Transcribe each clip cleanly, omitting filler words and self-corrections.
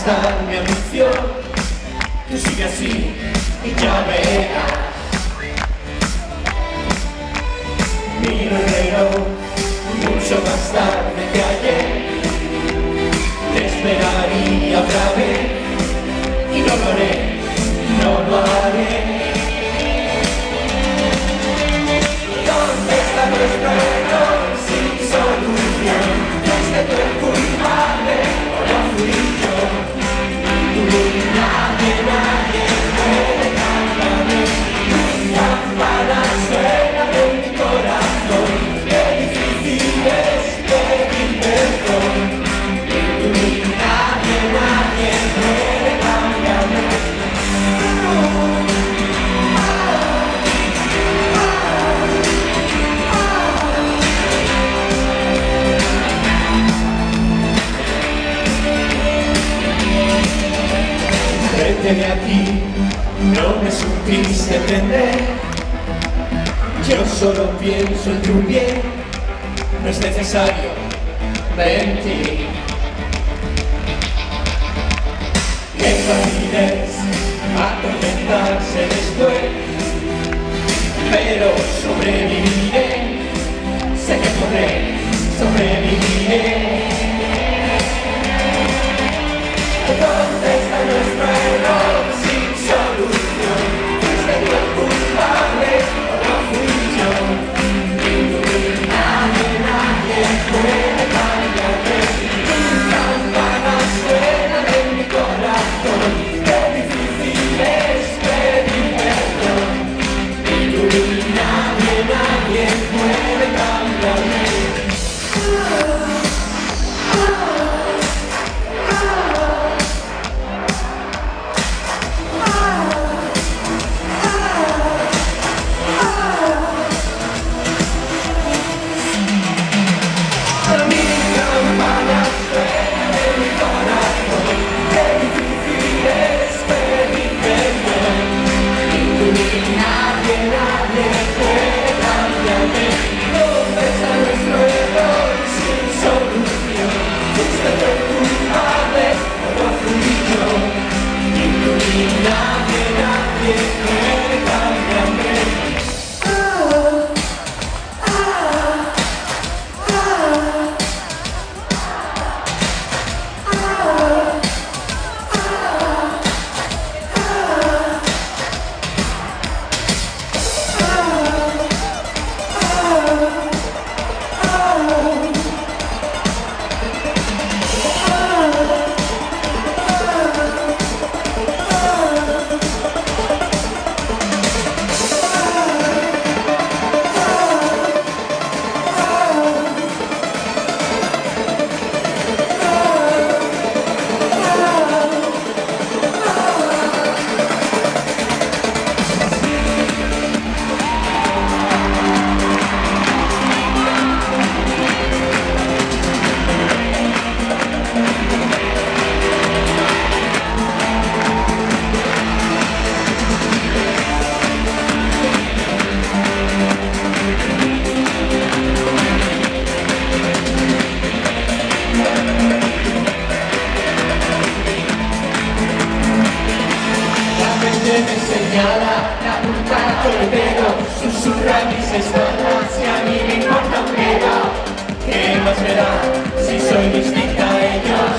aplastar mi ambición. Tú sigue así y ya verás. Miro el reloj mucho más tarde que ayer. Te esperaría otra vez y no lo haré, no lo haré. ¿Dónde está nuestro error sin solución? ¿Es que tú eres culpable o no fui yo? Tú y nadie puede cambiarme. Campana suena en mi corazón. Qué difícil es pedir perdón. Tú y nadie puede cambiarme. Vete de aquí, no me supiste entender. Yo solo pienso en tu bien, no es necesario mentir. Qué fácil es atormentarse después, pero sobreviviré, sé que podré, sobreviviré. ¿Dónde está nuestro error sin solución? ¿Fuiste tú el culpable o no fui yo? Nadie puede cambiarme. Tus campanas suenan en mi corazón. Qué difícil es pedir perdón. Nadie puede cambiarme. La punta con el dedo, susurra mis espaldas y a mí me importa un bledo. ¿Qué más me da si soy distinta a ellos?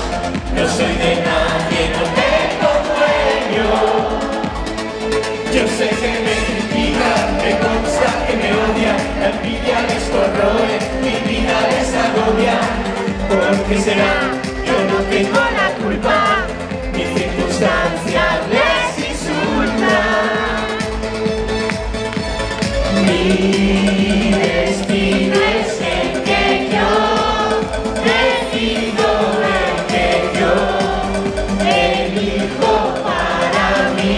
No soy de nadie, no tengo dueño. Yo sé que me critican, me consta que me odian. La envidia les corroe, mi vida les agobia. ¿Por qué será? Yo no tengo la culpa, mis circunstancias les insultan. Mi destino es el que yo decido, el que yo elijo para mí.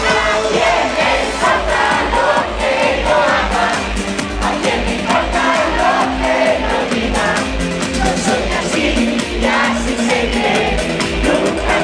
¿A quién le importa lo que yo haga? ¿A quién le importa lo que yo diga? Yo soy así y así seguiré, nunca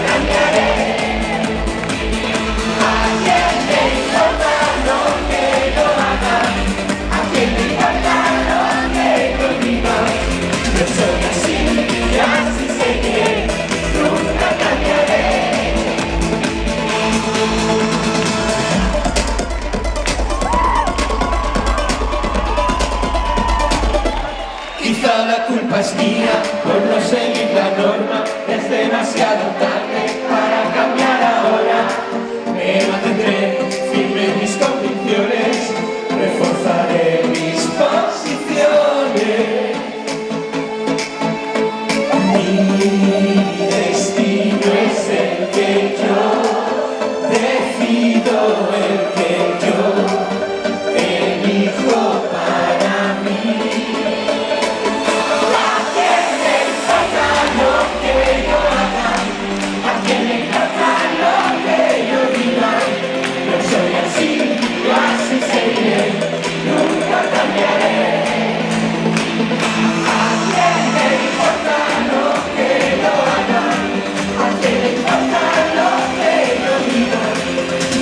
demasiado tarde para cambiar ahora. Me mantendré firme en mis convicciones, reforzaré mis posiciones. Mi destino es el que yo decido, el que yo elijo para mí. ¿A quién le importa lo que yo haga? ¿A quién le importa lo que yo diga? Yo soy así, yo así seguiré, nunca cambiaré. ¿A quién le importa lo que yo haga? ¿A quién le importa lo que yo diga?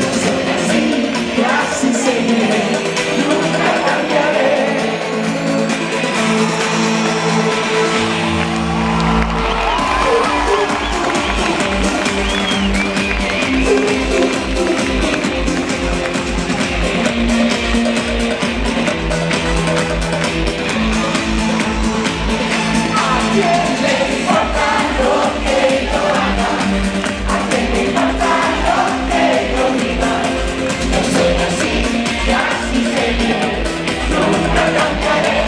Yo soy así, yo así seguiré, nunca cambiaré. ¿A quién le importa lo que yo haga? ¿A quién le importa lo que yo diga? Yo soy así, y así seguiré, nunca cambiaré.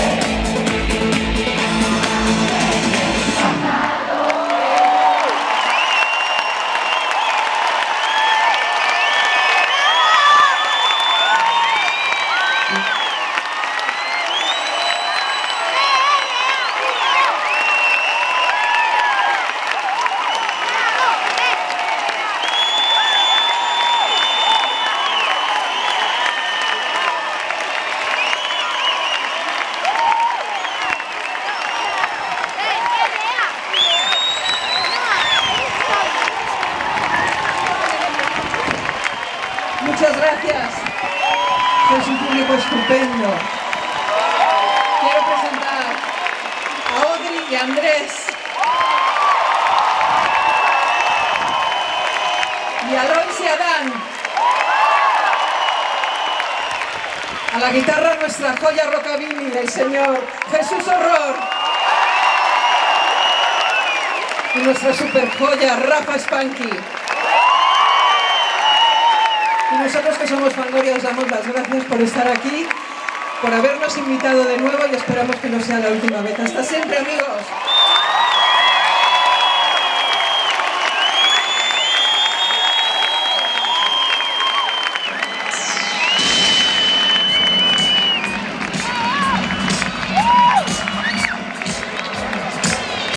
Muchas gracias. Sois un público estupendo. Quiero presentar a Audrey y a Andrés. Y a Lois y a Dan. A la guitarra nuestra joya rockabilly, el señor Jesús Horror. Y nuestra super joya Rafa Spanky. Y nosotros que somos Fangoria os damos las gracias por estar aquí, por habernos invitado de nuevo y esperamos que no sea la última vez. Hasta siempre, amigos.